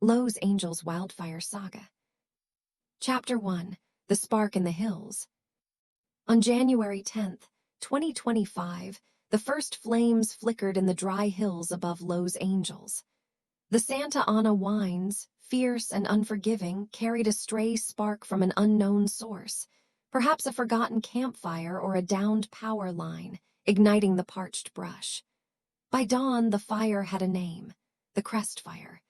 Los Angeles Wildfire Saga. Chapter 1. The Spark in the Hills. On January 10th, 2025, the first flames flickered in the dry hills above Los Angeles. The Santa Ana winds, fierce and unforgiving, carried a stray spark from an unknown source, perhaps a forgotten campfire or a downed power line, igniting the parched brush. By dawn, the fire had a name: the Crest Fire.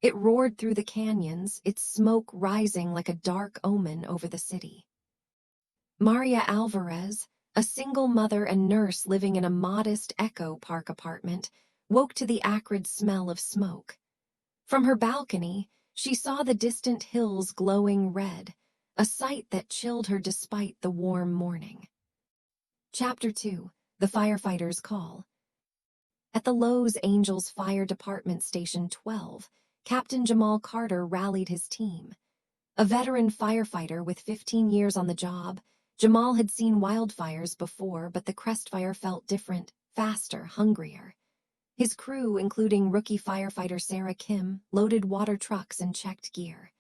It roared through the canyons, its smoke rising like a dark omen over the city. Maria Alvarez, a single mother and nurse living in a modest Echo Park apartment, woke to the acrid smell of smoke. From her balcony, she saw the distant hills glowing red, a sight that chilled her despite the warm morning. Chapter 2. The Firefighter's Call. At the Los Angeles Fire Department Station 12, Captain Jamal Carter rallied his team. A veteran firefighter with 15 years on the job, Jamal had seen wildfires before, but the Crest Fire felt different, faster, hungrier. His crew, including rookie firefighter Sarah Kim, loaded water trucks and checked gear.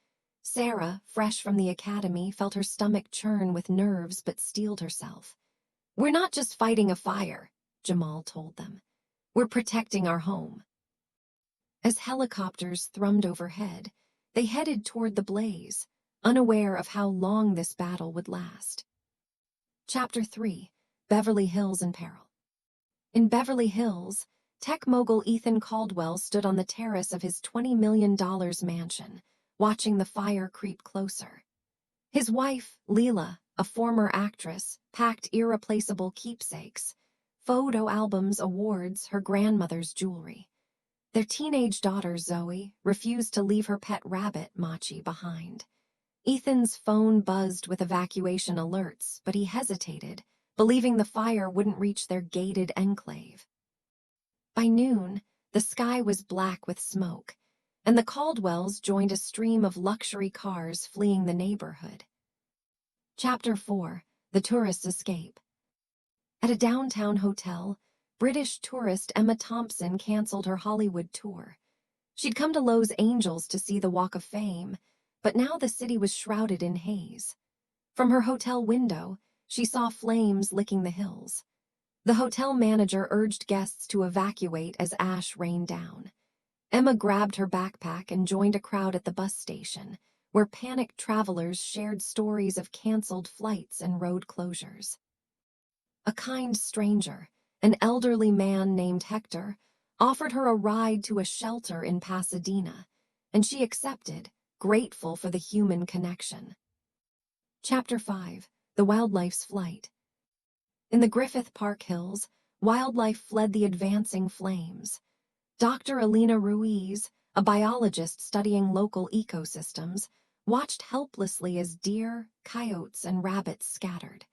Sarah, fresh from the academy, felt her stomach churn with nerves but steeled herself. "We're not just fighting a fire," Jamal told them. "We're protecting our home." As helicopters thrummed overhead, they headed toward the blaze, unaware of how long this battle would last. Chapter 3. Beverly Hills in Peril. In Beverly Hills, tech mogul Ethan Caldwell stood on the terrace of his $20 million mansion, watching the fire creep closer. His wife, Leila, a former actress, packed irreplaceable keepsakes, photo albums, awards, her grandmother's jewelry. Their teenage daughter, Zoe, refused to leave her pet rabbit, Machi, behind. Ethan's phone buzzed with evacuation alerts, but he hesitated, believing the fire wouldn't reach their gated enclave. By noon, the sky was black with smoke, and the Caldwells joined a stream of luxury cars fleeing the neighborhood. Chapter 4. The Tourist's Escape. At a downtown hotel, British tourist Emma Thompson canceled her Hollywood tour. She'd come to Los Angeles to see the Walk of Fame, but now the city was shrouded in haze. From her hotel window, she saw flames licking the hills. The hotel manager urged guests to evacuate as ash rained down. Emma grabbed her backpack and joined a crowd at the bus station, where panicked travelers shared stories of canceled flights and road closures. A kind stranger, an elderly man named Hector, offered her a ride to a shelter in Pasadena, and she accepted, grateful for the human connection. Chapter 5. The Wildlife's Flight. In the Griffith Park Hills, wildlife fled the advancing flames. Dr. Alina Ruiz, a biologist studying local ecosystems, watched helplessly as deer, coyotes, and rabbits scattered.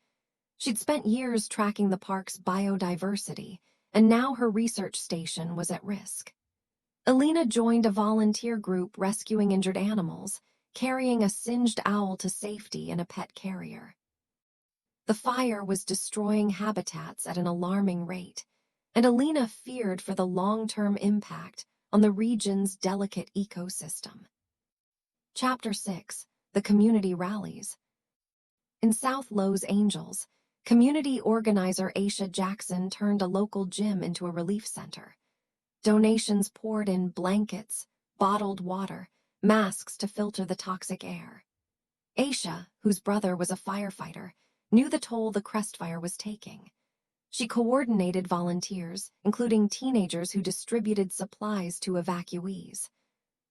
She'd spent years tracking the park's biodiversity, and now her research station was at risk. Alina joined a volunteer group rescuing injured animals, carrying a singed owl to safety in a pet carrier. The fire was destroying habitats at an alarming rate, and Alina feared for the long-term impact on the region's delicate ecosystem. Chapter 6. The Community Rallies. In South Los Angeles, community organizer Aisha Jackson turned a local gym into a relief center. Donations poured in: blankets, bottled water, masks to filter the toxic air. Aisha, whose brother was a firefighter, knew the toll the Crest Fire was taking. She coordinated volunteers, including teenagers who distributed supplies to evacuees.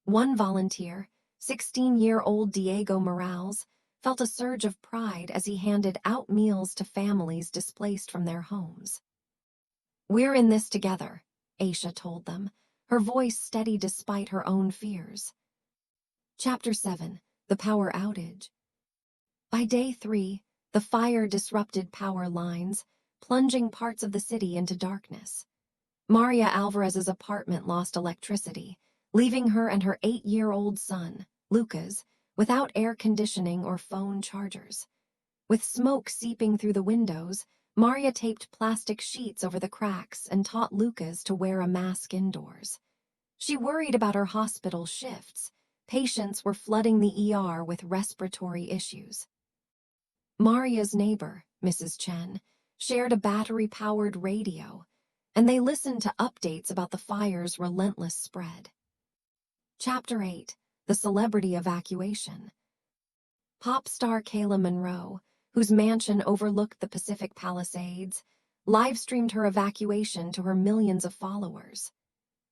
One volunteer, 16-year-old Diego Morales, felt a surge of pride as he handed out meals to families displaced from their homes. "We're in this together," Aisha told them, her voice steady despite her own fears. Chapter 7. The Power Outage. By day 3, the fire disrupted power lines, plunging parts of the city into darkness. Maria Alvarez's apartment lost electricity, leaving her and her 8-year-old son, Lucas, without air conditioning or phone chargers. With smoke seeping through the windows, Maria taped plastic sheets over the cracks and taught Lucas to wear a mask indoors. She worried about her hospital shifts, Patients were flooding the ER with respiratory issues. Maria's neighbor, Mrs. Chen, shared a battery-powered radio, and they listened to updates about the fire's relentless spread. Chapter 8. The Celebrity Evacuation. Pop star Kayla Monroe, whose mansion overlooked the Pacific Palisades, live-streamed her evacuation to her millions of followers.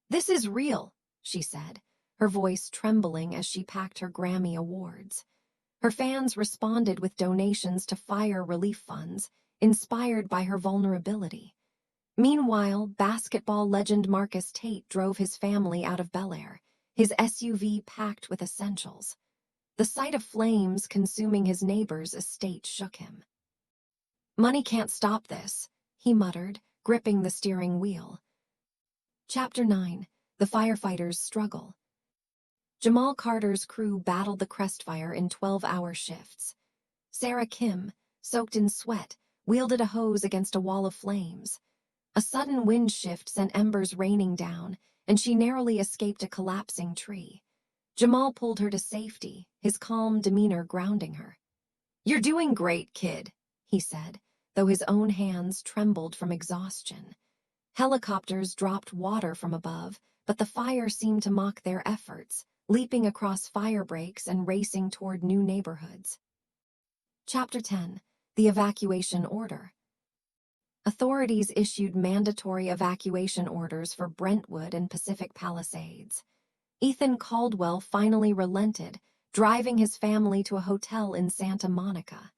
"This is real," she said, her voice trembling as she packed her Grammy awards. Her fans responded with donations to fire relief funds, inspired by her vulnerability. Meanwhile, basketball legend Marcus Tate drove his family out of Bel Air, his SUV packed with essentials. The sight of flames consuming his neighbor's estate shook him. "Money can't stop this," he muttered, gripping the steering wheel. Chapter 9. The Firefighters' Struggle. Jamal Carter's crew battled the crest fire in 12-hour shifts. Sarah Kim, soaked in sweat, wielded a hose against a wall of flames. A sudden wind shift sent embers raining down, and she narrowly escaped a collapsing tree. Jamal pulled her to safety, his calm demeanor grounding her. "You're doing great, kid," he said, though his own hands trembled from exhaustion. Helicopters dropped water from above, but the fire seemed to mock their efforts, leaping across fire breaks and racing toward new neighborhoods. Chapter 10. The Evacuation Order. Authorities issued mandatory evacuation orders for Brentwood and Pacific Palisades. Ethan Caldwell finally relented, driving his family to a hotel in Santa Monica.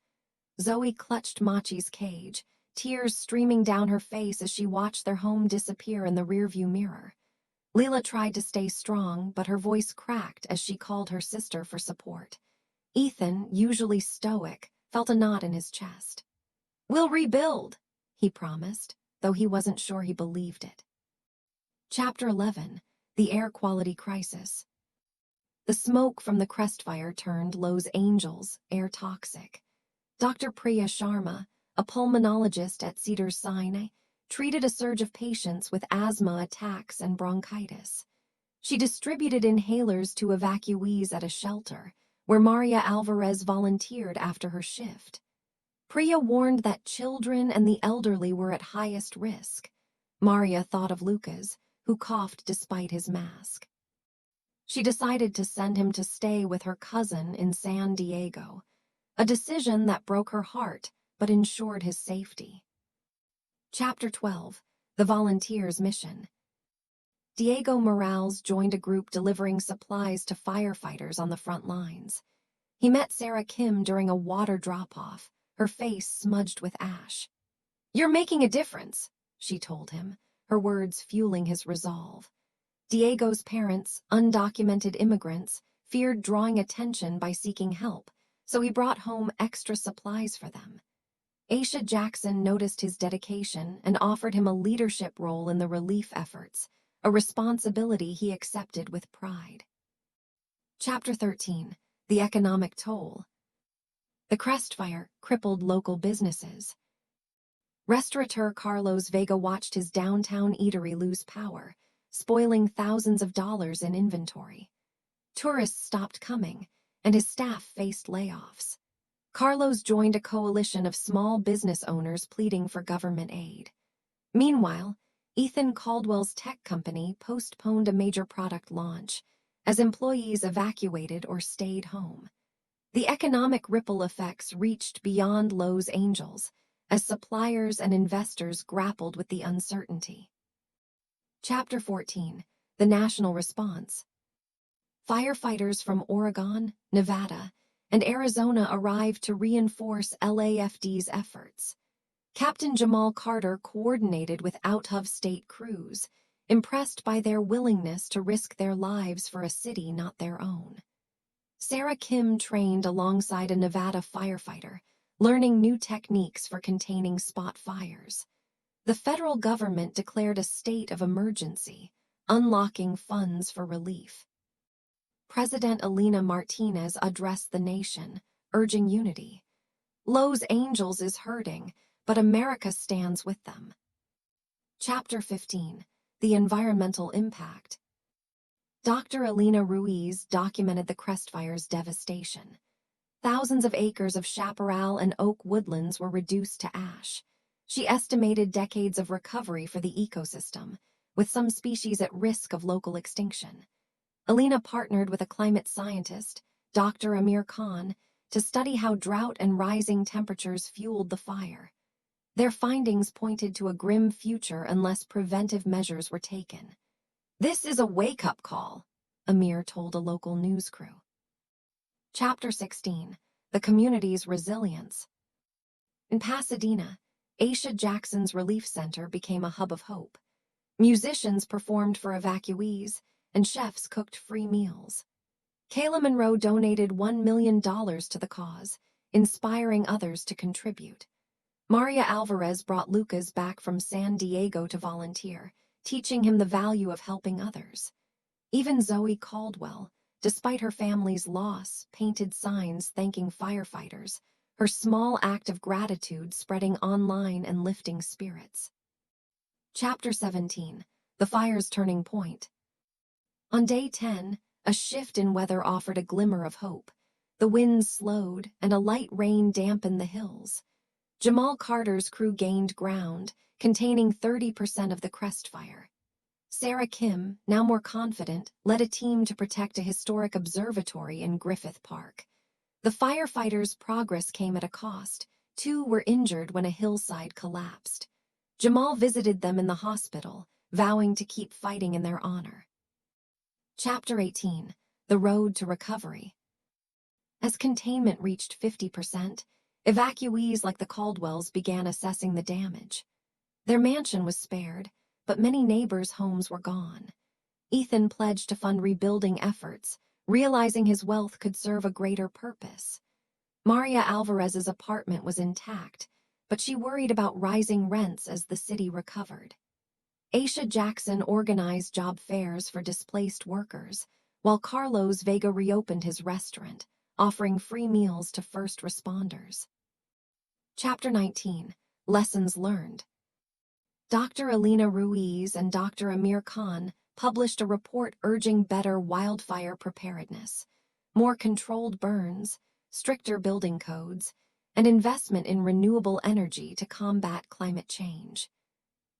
Zoe clutched Machi's cage, tears streaming down her face as she watched their home disappear in the rearview mirror. Leila tried to stay strong, but her voice cracked as she called her sister for support. Ethan, usually stoic, felt a knot in his chest. "We'll rebuild," he promised, though he wasn't sure he believed it. Chapter 11. The Air Quality Crisis. The smoke from the crest fire turned Los Angeles air toxic. Dr. Priya Sharma, a pulmonologist at Cedars-Sinai, treated a surge of patients with asthma attacks and bronchitis. She distributed inhalers to evacuees at a shelter, where Maria Alvarez volunteered after her shift. Priya warned that children and the elderly were at highest risk. Maria thought of Lucas, who coughed despite his mask. She decided to send him to stay with her cousin in San Diego, a decision that broke her heart but ensured his safety. Chapter 12. The Volunteers' Mission. Diego Morales joined a group delivering supplies to firefighters on the front lines. He met Sarah Kim during a water drop-off, her face smudged with ash. "You're making a difference," she told him, her words fueling his resolve. Diego's parents, undocumented immigrants, feared drawing attention by seeking help, so he brought home extra supplies for them. Aisha Jackson noticed his dedication and offered him a leadership role in the relief efforts, a responsibility he accepted with pride. Chapter 13. The Economic Toll. The crest fire crippled local businesses. Restaurateur Carlos Vega watched his downtown eatery lose power, spoiling thousands of dollars in inventory. Tourists stopped coming, and his staff faced layoffs. Carlos joined a coalition of small business owners pleading for government aid. Meanwhile, Ethan Caldwell's tech company postponed a major product launch, as employees evacuated or stayed home. The economic ripple effects reached beyond Los Angeles, as suppliers and investors grappled with the uncertainty. Chapter 14. The National Response. Firefighters from Oregon, Nevada, and Arizona arrived to reinforce LAFD's efforts. Captain Jamal Carter coordinated with out-of-state crews, impressed by their willingness to risk their lives for a city not their own. Sarah Kim trained alongside a Nevada firefighter, learning new techniques for containing spot fires. The federal government declared a state of emergency, unlocking funds for relief. President Elena Martinez addressed the nation, urging unity. Los Angeles is hurting, but America stands with them. Chapter 15. The Environmental Impact. Dr. Alina Ruiz documented the crest fire's devastation. Thousands of acres of chaparral and oak woodlands were reduced to ash. She estimated decades of recovery for the ecosystem, with some species at risk of local extinction. Alina partnered with a climate scientist, Dr. Amir Khan, to study how drought and rising temperatures fueled the fire. Their findings pointed to a grim future unless preventive measures were taken. "This is a wake-up call," Amir told a local news crew. Chapter 16. The Community's Resilience. In Pasadena, Aisha Jackson's Relief Center became a hub of hope. Musicians performed for evacuees, and chefs cooked free meals. Kayla Monroe donated $1 million to the cause, inspiring others to contribute. Maria Alvarez brought Lucas back from San Diego to volunteer, teaching him the value of helping others. Even Zoe Caldwell, despite her family's loss, painted signs thanking firefighters, her small act of gratitude spreading online and lifting spirits. Chapter 17. The Fire's Turning Point. On day 10, a shift in weather offered a glimmer of hope. The winds slowed, and a light rain dampened the hills. Jamal Carter's crew gained ground, containing 30% of the crest fire. Sarah Kim, now more confident, led a team to protect a historic observatory in Griffith Park. The firefighters' progress came at a cost. 2 were injured when a hillside collapsed. Jamal visited them in the hospital, vowing to keep fighting in their honor. Chapter 18. The Road to Recovery. As containment reached 50%, evacuees like the Caldwells began assessing the damage. Their mansion was spared, but many neighbors' homes were gone. Ethan pledged to fund rebuilding efforts, realizing his wealth could serve a greater purpose. Maria Alvarez's apartment was intact, but she worried about rising rents as the city recovered. Aisha Jackson organized job fairs for displaced workers, while Carlos Vega reopened his restaurant, offering free meals to first responders. Chapter 19. Lessons Learned. Dr. Alina Ruiz and Dr. Amir Khan published a report urging better wildfire preparedness, more controlled burns, stricter building codes, and investment in renewable energy to combat climate change.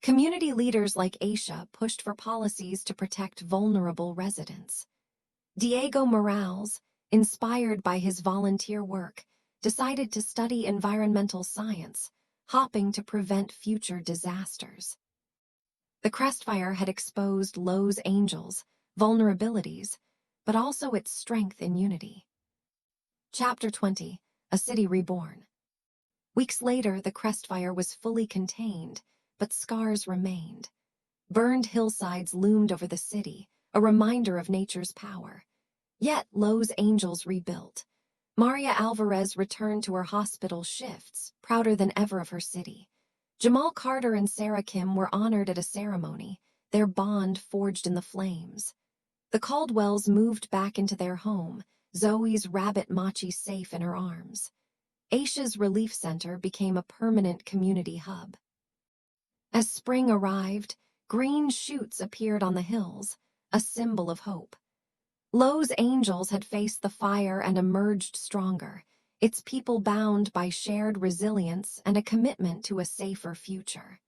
Community leaders like Aisha pushed for policies to protect vulnerable residents. Diego Morales, inspired by his volunteer work, decided to study environmental science, hoping to prevent future disasters. The crest fire had exposed Los Angeles' vulnerabilities, but also its strength in unity. Chapter 20. A City Reborn. Weeks later, the crest fire was fully contained, but scars remained. Burned hillsides loomed over the city, a reminder of nature's power. Yet Los Angeles rebuilt. Maria Alvarez returned to her hospital shifts, prouder than ever of her city. Jamal Carter and Sarah Kim were honored at a ceremony, their bond forged in the flames. The Caldwells moved back into their home, Zoe's rabbit Machi safe in her arms. Aisha's Relief Center became a permanent community hub. As spring arrived, green shoots appeared on the hills, a symbol of hope. Los Angeles had faced the fire and emerged stronger, its people bound by shared resilience and a commitment to a safer future.